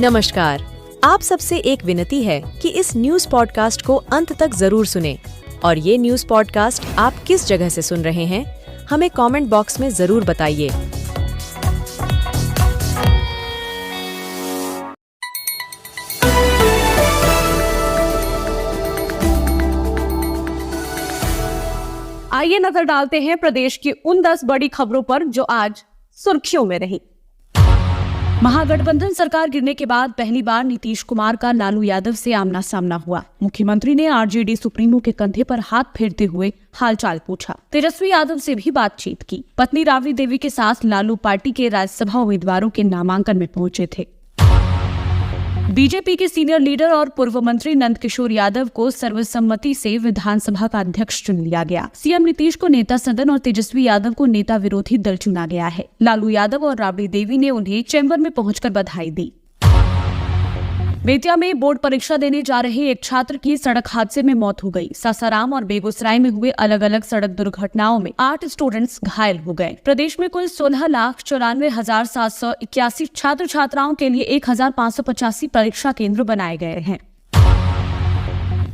नमस्कार। आप सबसे एक विनती है कि इस न्यूज पॉडकास्ट को अंत तक जरूर सुनें और ये न्यूज पॉडकास्ट आप किस जगह से सुन रहे हैं, हमें कमेंट बॉक्स में जरूर बताइए। आइए नजर डालते हैं प्रदेश की उन 10 बड़ी खबरों पर जो आज सुर्खियों में रही। महागठबंधन सरकार गिरने के बाद पहली बार नीतीश कुमार का लालू यादव से आमना सामना हुआ। मुख्यमंत्री ने आरजेडी सुप्रीमो के कंधे पर हाथ फेरते हुए हालचाल पूछा। तेजस्वी यादव से भी बातचीत की। पत्नी राबड़ी देवी के साथ लालू पार्टी के राज्यसभा उम्मीदवारों के नामांकन में पहुंचे थे। बीजेपी के सीनियर लीडर और पूर्व मंत्री नंदकिशोर यादव को सर्वसम्मति से विधानसभा का अध्यक्ष चुन लिया गया। सीएम नीतीश को नेता सदन और तेजस्वी यादव को नेता विरोधी दल चुना गया है। लालू यादव और राबड़ी देवी ने उन्हें चैम्बर में पहुंचकर बधाई दी। बेतिया में बोर्ड परीक्षा देने जा रहे एक छात्र की सड़क हादसे में मौत हो गई। सासाराम और बेगूसराय में हुए अलग अलग सड़क दुर्घटनाओं में 8 स्टूडेंट्स घायल हो गए। प्रदेश में कुल 16,94,781 छात्र छात्राओं के लिए 1,585 परीक्षा केंद्र बनाए गए हैं।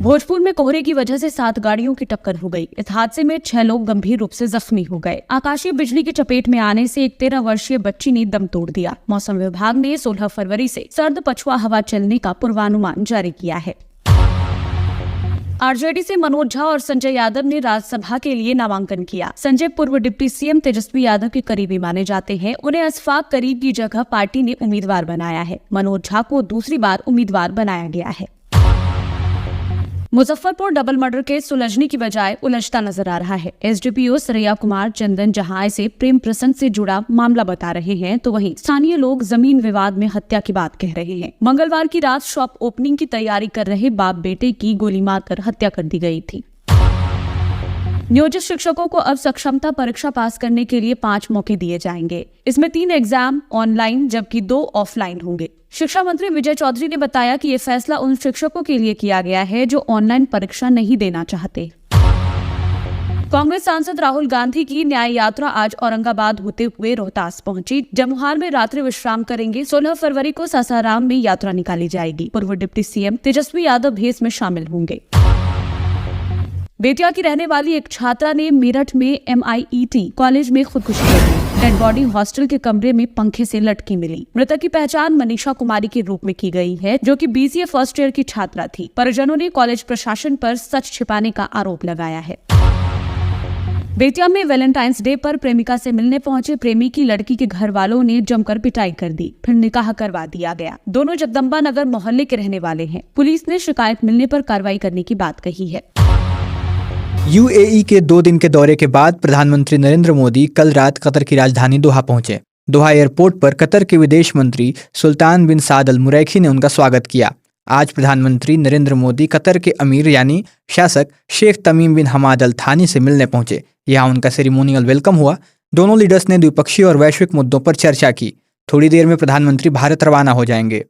भोजपुर में कोहरे की वजह से 7 गाड़ियों की टक्कर हो गई। इस हादसे में 6 लोग गंभीर रूप से जख्मी हो गए। आकाशीय बिजली की चपेट में आने से एक 13 वर्षीय बच्ची ने दम तोड़ दिया। मौसम विभाग ने 16 फरवरी से सर्द पछुआ हवा चलने का पूर्वानुमान जारी किया है। आरजेडी से मनोज झा और संजय यादव ने राज्यसभा के लिए नामांकन किया। संजय पूर्व डिप्टी सीएम तेजस्वी यादव के करीबी माने जाते हैं। उन्हें अशफाक करीब की जगह पार्टी ने उम्मीदवार बनाया है। मनोज झा को दूसरी बार उम्मीदवार बनाया गया है। मुजफ्फरपुर डबल मर्डर केस सुलझने की बजाय उलझता नजर आ रहा है। एसडीपीओ सरैया कुमार चंदन जहां से प्रेम प्रसंग से जुड़ा मामला बता रहे हैं, तो वहीं स्थानीय लोग जमीन विवाद में हत्या की बात कह रहे हैं। मंगलवार की रात शॉप ओपनिंग की तैयारी कर रहे बाप बेटे की गोली मारकर हत्या कर दी गई थी। नियोजित शिक्षकों को अब सक्षमता परीक्षा पास करने के लिए 5 मौके दिए जाएंगे। इसमें 3 एग्जाम ऑनलाइन जबकि 2 ऑफलाइन होंगे। शिक्षा मंत्री विजय चौधरी ने बताया कि ये फैसला उन शिक्षकों के लिए किया गया है जो ऑनलाइन परीक्षा नहीं देना चाहते। कांग्रेस सांसद राहुल गांधी की न्याय यात्रा आज औरंगाबाद होते हुए रोहतास पहुंची। जमुहार में रात्रि विश्राम करेंगे। 16 फरवरी को सासाराम में यात्रा निकाली जाएगी। पूर्व डिप्टी सीएम तेजस्वी यादव भी इसमें शामिल होंगे। बेतिया की रहने वाली एक छात्रा ने मेरठ में MIET कॉलेज में खुदकुशी कर ली। डेड बॉडी हॉस्टल के कमरे में पंखे से लटकी मिली। मृतक की पहचान मनीषा कुमारी के रूप में की गई है, जो कि BCA फर्स्ट ईयर की छात्रा थी। परिजनों ने कॉलेज प्रशासन पर सच छिपाने का आरोप लगाया है। बेतिया में वैलेंटाइंस डे पर प्रेमिका से मिलने पहुंचे प्रेमी की लड़की के घर वालों ने जमकर पिटाई कर दी। फिर निकाह करवा दिया गया। दोनों जगदम्बा नगर मोहल्ले के रहने वाले हैं। पुलिस ने शिकायत मिलने पर कार्रवाई करने की बात कही है। UAE के 2 दिन के दौरे के बाद प्रधानमंत्री नरेंद्र मोदी कल रात कतर की राजधानी दोहा पहुंचे। दोहा एयरपोर्ट पर कतर के विदेश मंत्री सुल्तान बिन साद अल मुरैखी ने उनका स्वागत किया। आज प्रधानमंत्री नरेंद्र मोदी कतर के अमीर यानी शासक शेख तमीम बिन हमाद अल थानी से मिलने पहुंचे। यहाँ उनका सेरेमोनियल वेलकम हुआ। दोनों लीडर्स ने द्विपक्षीय और वैश्विक मुद्दों पर चर्चा की। थोड़ी देर में प्रधानमंत्री भारत रवाना हो जाएंगे।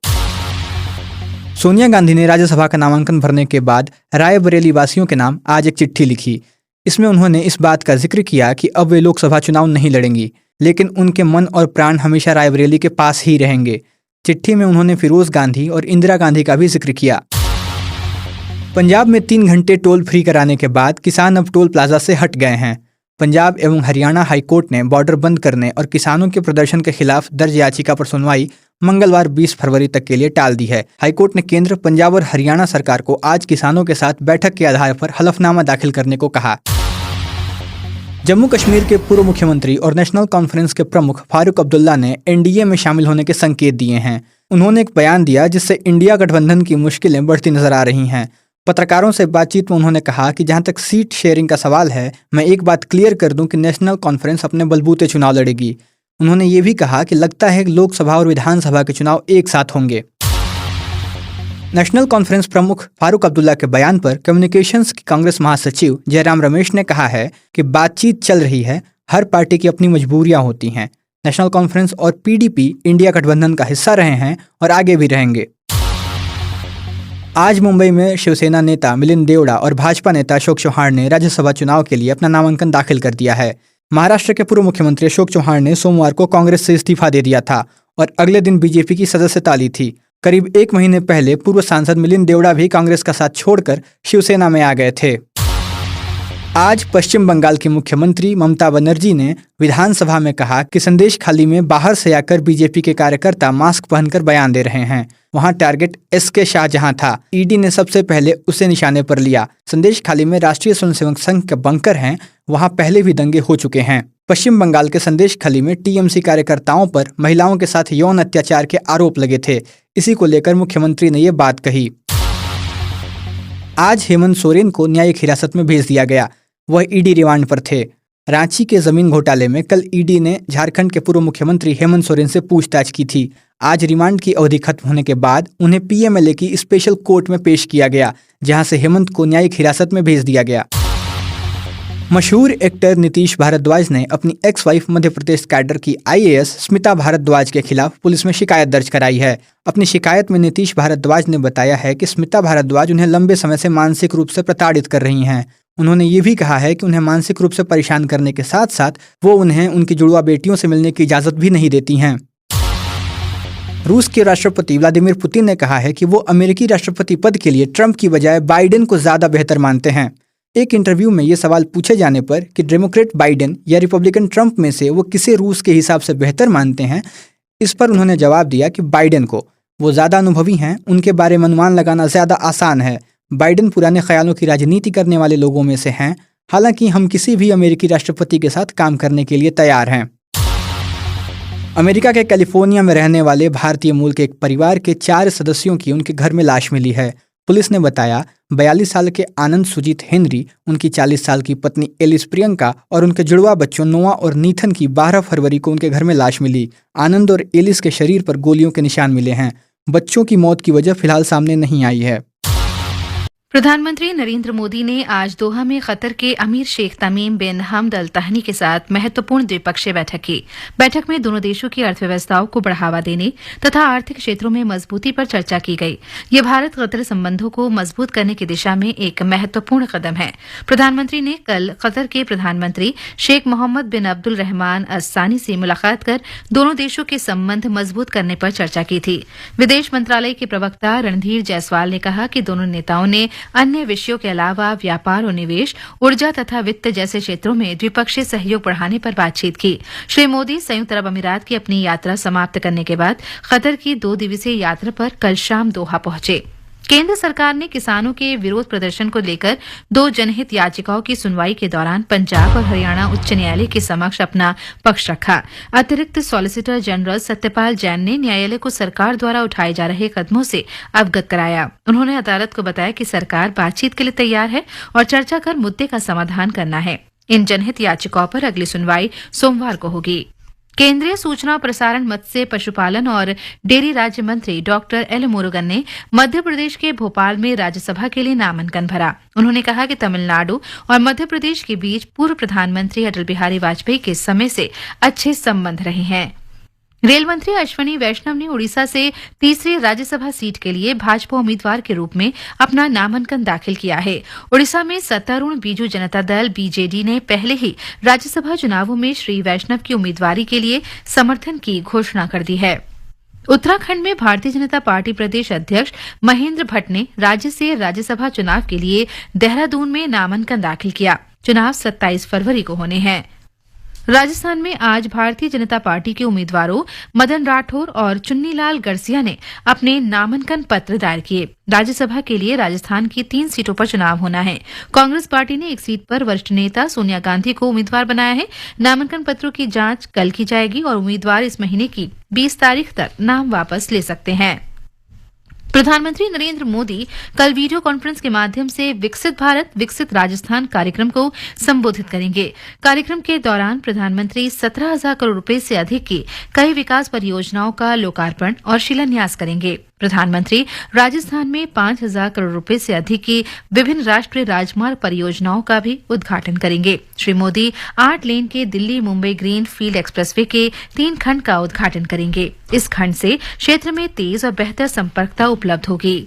सोनिया गांधी ने राज्यसभा का नामांकन भरने के बाद रायबरेली वासियों के नाम आज एक चिट्ठी लिखी। इसमें उन्होंने इस बात का जिक्र किया कि अब वे लोकसभा चुनाव नहीं लड़ेंगी, लेकिन उनके मन और प्राण हमेशा रायबरेली के पास ही रहेंगे। चिट्ठी में उन्होंने फिरोज गांधी और इंदिरा गांधी का भी जिक्र किया। पंजाब में 3 घंटे टोल फ्री कराने के बाद किसान अब टोल प्लाजा से हट गए हैं। पंजाब एवं हरियाणा हाईकोर्ट ने बॉर्डर बंद करने और किसानों के प्रदर्शन के खिलाफ दर्ज याचिका पर सुनवाई मंगलवार 20 फरवरी तक के लिए टाल दी है। हाईकोर्ट ने केंद्र, पंजाब और हरियाणा सरकार को आज किसानों के साथ बैठक के आधार पर हलफनामा दाखिल करने को कहा। जम्मू कश्मीर के पूर्व मुख्यमंत्री और नेशनल कॉन्फ्रेंस के प्रमुख फारूक अब्दुल्ला ने NDA में शामिल होने के संकेत दिए हैं। उन्होंने एक बयान दिया जिससे इंडिया गठबंधन की मुश्किलें बढ़ती नजर आ रही हैं। पत्रकारों से बातचीत में उन्होंने कहा कि जहां तक सीट शेयरिंग का सवाल है, मैं एक बात क्लियर कर दूं कि नेशनल कॉन्फ्रेंस अपने बलबूते चुनाव लड़ेगी। उन्होंने ये भी कहा कि लगता है कि लोकसभा और विधानसभा के चुनाव एक साथ होंगे। नेशनल कॉन्फ्रेंस प्रमुख फारूक अब्दुल्ला के बयान पर कम्युनिकेशंस की कांग्रेस महासचिव जयराम रमेश ने कहा है कि बातचीत चल रही है, हर पार्टी की अपनी मजबूरियां होती हैं। नेशनल कॉन्फ्रेंस और PDP इंडिया गठबंधन का हिस्सा रहे हैं और आगे भी रहेंगे। आज मुंबई में शिवसेना नेता मिलिंद देवड़ा और भाजपा नेता अशोक चौहान ने राज्यसभा चुनाव के लिए अपना नामांकन दाखिल कर दिया है। महाराष्ट्र के पूर्व मुख्यमंत्री अशोक चौहान ने सोमवार को कांग्रेस से इस्तीफा दे दिया था और अगले दिन बीजेपी की सदस्यता ली थी। करीब 1 महीने पहले पूर्व सांसद मिलिंद देवड़ा भी कांग्रेस का साथ छोड़कर शिवसेना में आ गए थे। आज पश्चिम बंगाल की मुख्यमंत्री ममता बनर्जी ने विधानसभा में कहा कि संदेश खाली में बाहर से आकर बीजेपी के कार्यकर्ता मास्क पहनकर बयान दे रहे हैं। वहां टारगेट एसके शाहजहां था। ईडी ने सबसे पहले उसे निशाने पर लिया। संदेश खाली में राष्ट्रीय स्वयंसेवक संघ के बंकर हैं, वहां पहले भी दंगे हो चुके हैं। पश्चिम बंगाल के संदेश खाली में टीएमसी कार्यकर्ताओं पर महिलाओं के साथ यौन अत्याचार के आरोप लगे थे। इसी को लेकर मुख्यमंत्री ने ये बात कही। आज हेमंत सोरेन को न्यायिक हिरासत में भेज दिया गया। वह ईडी रिमांड पर थे। रांची के जमीन घोटाले में कल ईडी ने झारखंड के पूर्व मुख्यमंत्री हेमंत सोरेन से पूछताछ की थी। आज रिमांड की अवधि खत्म होने के बाद उन्हें पीएमएलए की स्पेशल कोर्ट में पेश किया गया, जहां से हेमंत को न्यायिक हिरासत में भेज दिया गया। मशहूर एक्टर नीतीश भारद्वाज ने अपनी ex wife Madhya Pradesh cadre की आईएएस स्मिता भारद्वाज के खिलाफ पुलिस में शिकायत दर्ज कराई है। अपनी शिकायत में नीतीश भारद्वाज ने बताया है कि स्मिता भारद्वाज उन्हें लंबे समय से मानसिक रूप से प्रताड़ित कर रही हैं। उन्होंने ये भी कहा है कि उन्हें मानसिक रूप से परेशान करने के साथ साथ वो उन्हें उनकी जुड़वा बेटियों से मिलने की इजाजत भी नहीं देती हैं। रूस के राष्ट्रपति व्लादिमीर पुतिन ने कहा है कि वो अमेरिकी राष्ट्रपति पद के लिए ट्रंप की बजाय बाइडेन को ज्यादा बेहतर मानते हैं। एक इंटरव्यू में ये सवाल पूछे जाने पर कि डेमोक्रेट बाइडेन या रिपब्लिकन ट्रंप में से वो किसे रूस के हिसाब से बेहतर मानते हैं, इस पर उन्होंने जवाब दिया कि बाइडेन को। वो ज़्यादा अनुभवी हैं, उनके बारे में अनुमान लगाना ज़्यादा आसान है। बाइडेन पुराने ख्यालों की राजनीति करने वाले लोगों में से हैं। हालांकि हम किसी भी अमेरिकी राष्ट्रपति के साथ काम करने के लिए तैयार हैं। अमेरिका के कैलिफोर्निया में रहने वाले भारतीय मूल के एक परिवार के 4 सदस्यों की उनके घर में लाश मिली है। पुलिस ने बताया 42 साल के आनंद सुजीत हेनरी, उनकी 40 साल की पत्नी एलिस प्रियंका और उनके जुड़वा बच्चों नोआ और नीथन की 12 फरवरी को उनके घर में लाश मिली। आनंद और एलिस के शरीर पर गोलियों के निशान मिले हैं। बच्चों की मौत की वजह फिलहाल सामने नहीं आई है। प्रधानमंत्री नरेंद्र मोदी ने आज दोहा में कतर के अमीर शेख तमीम बिन हमद अल तहनी के साथ महत्वपूर्ण द्विपक्षीय बैठक की। बैठक में दोनों देशों की अर्थव्यवस्थाओं को बढ़ावा देने तथा आर्थिक क्षेत्रों में मजबूती पर चर्चा की गई। ये भारत कतर संबंधों को मजबूत करने की दिशा में एक महत्वपूर्ण कदम है। प्रधानमंत्री ने कल कतर के प्रधानमंत्री शेख मोहम्मद बिन अब्दुल रहमान अल सानी से मुलाकात कर दोनों देशों के संबंध मजबूत करने पर चर्चा की थी। विदेश मंत्रालय के प्रवक्ता रणधीर जायसवाल ने कहा कि दोनों नेताओं ने अन्य विषयों के अलावा व्यापार और निवेश, ऊर्जा तथा वित्त जैसे क्षेत्रों में द्विपक्षीय सहयोग बढ़ाने पर बातचीत की। श्री मोदी संयुक्त अरब अमीरात की अपनी यात्रा समाप्त करने के बाद कतर की 2 दिवसीय यात्रा पर कल शाम दोहा पहुंचे। केंद्र सरकार ने किसानों के विरोध प्रदर्शन को लेकर 2 जनहित याचिकाओं की सुनवाई के दौरान पंजाब और हरियाणा उच्च न्यायालय के समक्ष अपना पक्ष रखा। अतिरिक्त सॉलिसिटर जनरल सत्यपाल जैन ने न्यायालय को सरकार द्वारा उठाए जा रहे कदमों से अवगत कराया। उन्होंने अदालत को बताया कि सरकार बातचीत के लिए तैयार है और चर्चा कर मुद्दे का समाधान करना है। इन जनहित याचिकाओं पर अगली सुनवाई सोमवार को होगी। केंद्रीय सूचना और प्रसारण, मत्स्य, पशुपालन और डेयरी राज्य मंत्री डॉक्टर एल मुरुगन ने मध्य प्रदेश के भोपाल में राज्यसभा के लिए नामांकन भरा। उन्होंने कहा कि तमिलनाडु और मध्य प्रदेश के बीच पूर्व प्रधानमंत्री अटल बिहारी वाजपेयी के समय से अच्छे संबंध रहे हैं। रेल मंत्री अश्वनी वैष्णव ने उड़ीसा से तीसरी राज्यसभा सीट के लिए भाजपा उम्मीदवार के रूप में अपना नामांकन दाखिल किया है। उड़ीसा में सत्तारूढ़ बीजू जनता दल बीजेडी ने पहले ही राज्यसभा चुनावों में श्री वैष्णव की उम्मीदवारी के लिए समर्थन की घोषणा कर दी है। उत्तराखंड में भारतीय जनता पार्टी प्रदेश अध्यक्ष महेंद्र भट्ट ने राज्य से राज्यसभा चुनाव के लिए देहरादून में नामांकन दाखिल किया। चुनाव 27 फरवरी को होने हैं। राजस्थान में आज भारतीय जनता पार्टी के उम्मीदवारों मदन राठौर और चुन्नीलाल गड़सिया ने अपने नामांकन पत्र दायर किए। राज्यसभा के लिए राजस्थान की 3 सीटों पर चुनाव होना है। कांग्रेस पार्टी ने एक सीट पर वरिष्ठ नेता सोनिया गांधी को उम्मीदवार बनाया है। नामांकन पत्रों की जांच कल की जाएगी और उम्मीदवार इस महीने की 20 तारीख तक नाम वापस ले सकते हैं। प्रधानमंत्री नरेंद्र मोदी कल वीडियो कॉन्फ्रेंस के माध्यम से विकसित भारत विकसित राजस्थान कार्यक्रम को संबोधित करेंगे। कार्यक्रम के दौरान प्रधानमंत्री 17,000 करोड़ रुपए से अधिक की कई विकास परियोजनाओं का लोकार्पण और शिलान्यास करेंगे। प्रधानमंत्री राजस्थान में 5,000 करोड़ रुपए से अधिक की विभिन्न राष्ट्रीय राजमार्ग परियोजनाओं का भी उद्घाटन करेंगे। श्री मोदी 8 लेन के Delhi Mumbai green field expressway के 3 खंड का उद्घाटन करेंगे। इस खंड से क्षेत्र में तेज और बेहतर संपर्कता उपलब्ध होगी।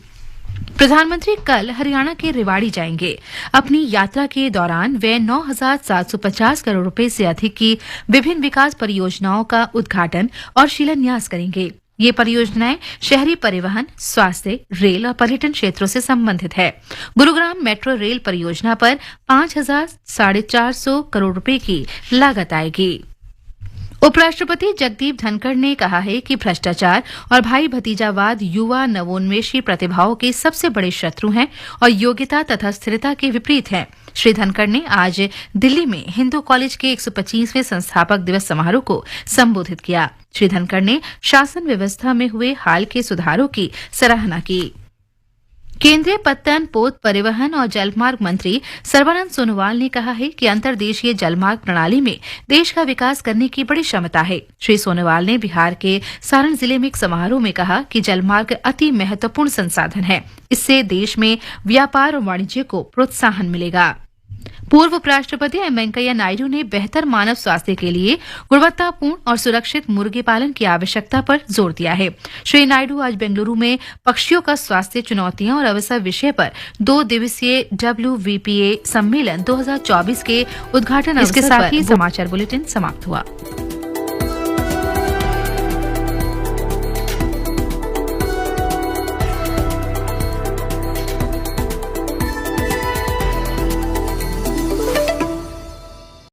प्रधानमंत्री कल हरियाणा के रेवाड़ी जाएंगे। अपनी यात्रा के दौरान वे 9,750 करोड़ रुपए से अधिक की विभिन्न विकास परियोजनाओं का उद्घाटन और शिलान्यास करेंगे। ये परियोजनाएं शहरी परिवहन, स्वास्थ्य, रेल और पर्यटन क्षेत्रों से संबंधित है। गुरुग्राम मेट्रो रेल परियोजना पर 5,450 करोड़ रुपए की लागत आएगी। उपराष्ट्रपति जगदीप धनखड़ ने कहा है कि भ्रष्टाचार और भाई भतीजावाद युवा नवोन्मेषी प्रतिभाओं के सबसे बड़े शत्रु हैं और योग्यता तथा स्थिरता के विपरीत हैं। श्री धनखड़ ने आज दिल्ली में हिंदू कॉलेज के 125वें संस्थापक दिवस समारोह को संबोधित किया। श्री धनखड़ ने शासन व्यवस्था में हुए हाल के सुधारों की सराहना की। केंद्रीय पत्तन, पोत, परिवहन और जलमार्ग मंत्री सर्बानंद सोनोवाल ने कहा है कि अंतर्देशीय जलमार्ग प्रणाली में देश का विकास करने की बड़ी क्षमता है। श्री सोनोवाल ने बिहार के सारण जिले में एक समारोह में कहा कि जलमार्ग अति महत्वपूर्ण संसाधन है। इससे देश में व्यापार और वाणिज्य को प्रोत्साहन मिलेगा। पूर्व उपराष्ट्रपति एम वेंकैया नायडू ने बेहतर मानव स्वास्थ्य के लिए गुणवत्तापूर्ण और सुरक्षित मुर्गी पालन की आवश्यकता पर जोर दिया है। श्री नायडू आज बेंगलुरु में पक्षियों का स्वास्थ्य, चुनौतियां और अवसर विषय पर 2 दिवसीय WVPA सम्मेलन 2024 के उद्घाटन अवसर पर समाचार बुलेटिन समाप्त हुआ।